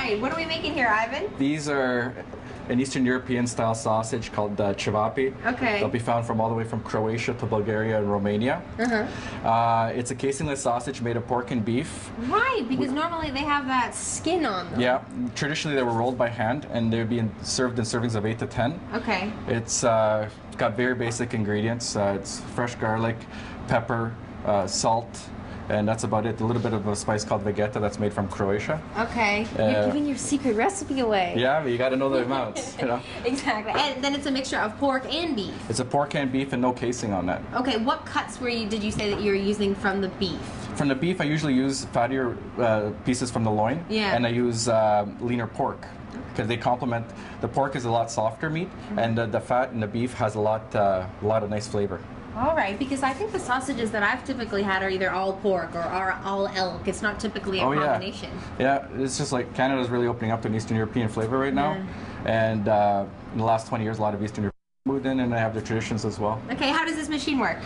right, what are we making here, Ivan? These are an Eastern European style sausage called cevapi. Okay. They'll be found from all the way from Croatia to Bulgaria and Romania. It's a casingless sausage made of pork and beef. Right, because normally they have that skin on them. Yeah, traditionally they were rolled by hand and they're being served in servings of 8 to 10. Okay. It's got very basic ingredients. It's fresh garlic, pepper, salt, and that's about it. A little bit of a spice called vegeta that's made from Croatia. Okay. You're giving your secret recipe away. Yeah, but you got to know the amounts, you know. Exactly. And then it's a mixture of pork and beef. It's a pork and beef and no casing on that. Okay, what cuts did you say that you're using from the beef? From the beef, I usually use fattier pieces from the loin. Yeah. And I use leaner pork because they complement. The pork is a lot softer meat, and the fat in the beef has a lot of nice flavor. All right, because I think the sausages that I've typically had are either all pork or are all elk. It's not typically a combination. Yeah, it's just like Canada's really opening up to an Eastern European flavor right now. And in the last 20 years, a lot of Eastern Europeans moved in and they have their traditions as well. Okay, how does this machine work?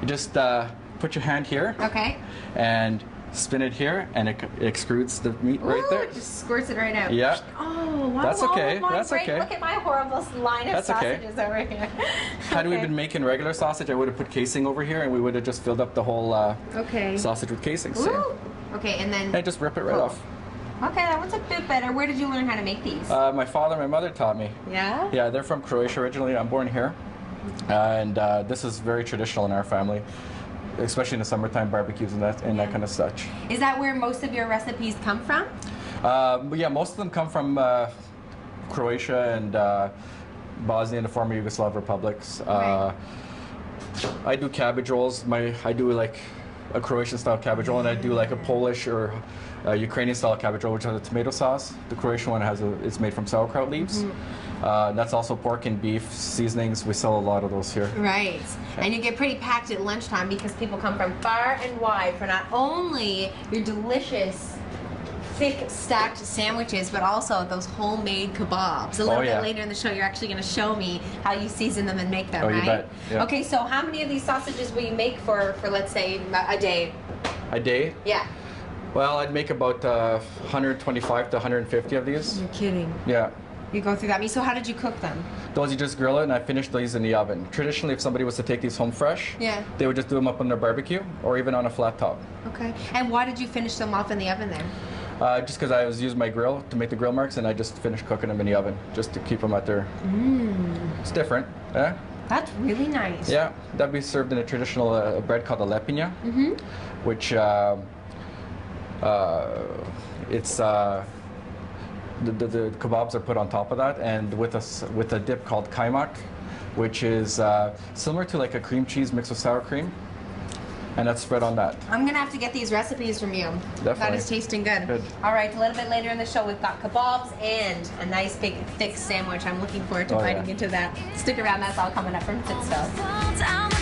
You just put your hand here. Okay. And spin it here, and it extrudes the meat right there. It just squirts it right out. Yeah. Oh, wow. That's okay. That's okay. Look at my horrible line of sausages over here. Had we been making regular sausage, I would have put casing over here, and we would have just filled up the whole sausage with casing. So. Okay, and then... And just rip it right off. Okay, that one's a bit better. Where did you learn how to make these? My father and my mother taught me. Yeah? Yeah, they're from Croatia originally. I'm born here. And this is very traditional in our family, especially in the summertime barbecues and that kind of such. Is that where most of your recipes come from? Yeah, most of them come from Croatia and Bosnia and the former Yugoslav republics. I do cabbage rolls. I do like a Croatian style cabbage roll, and I do like a Polish or Ukrainian style cabbage roll, which has a tomato sauce. The Croatian one it's made from sauerkraut leaves. That's also pork and beef seasonings. We sell a lot of those here. Right. And you get pretty packed at lunchtime because people come from far and wide for not only your delicious thick stacked sandwiches, but also those homemade kebabs. A little bit later in the show, you're actually going to show me how you season them and make them, right? You bet. Yeah. Okay, so how many of these sausages will you make for let's say, a day? A day? Yeah. Well, I'd make about 125 to 150 of these. You're kidding. Yeah. You go through that. So how did you cook them? Those you just grill it, and I finish these in the oven. Traditionally, if somebody was to take these home fresh, they would just do them up on their barbecue or even on a flat top. Okay. And why did you finish them off in the oven there? Just because I was using my grill to make the grill marks, and I just finished cooking them in the oven just to keep them at their... It's different. Yeah? That's really nice. Yeah. That'd be served in a traditional bread called a lepinja, which it's... The kebabs are put on top of that, and with a dip called kaymak, which is similar to like a cream cheese mixed with sour cream, and that's spread on that. I'm gonna have to get these recipes from you. Definitely. That is tasting good. All right, a little bit later in the show, we've got kebabs and a nice big thick sandwich. I'm looking forward to biting into that. Stick around, that's all coming up from Stittsville.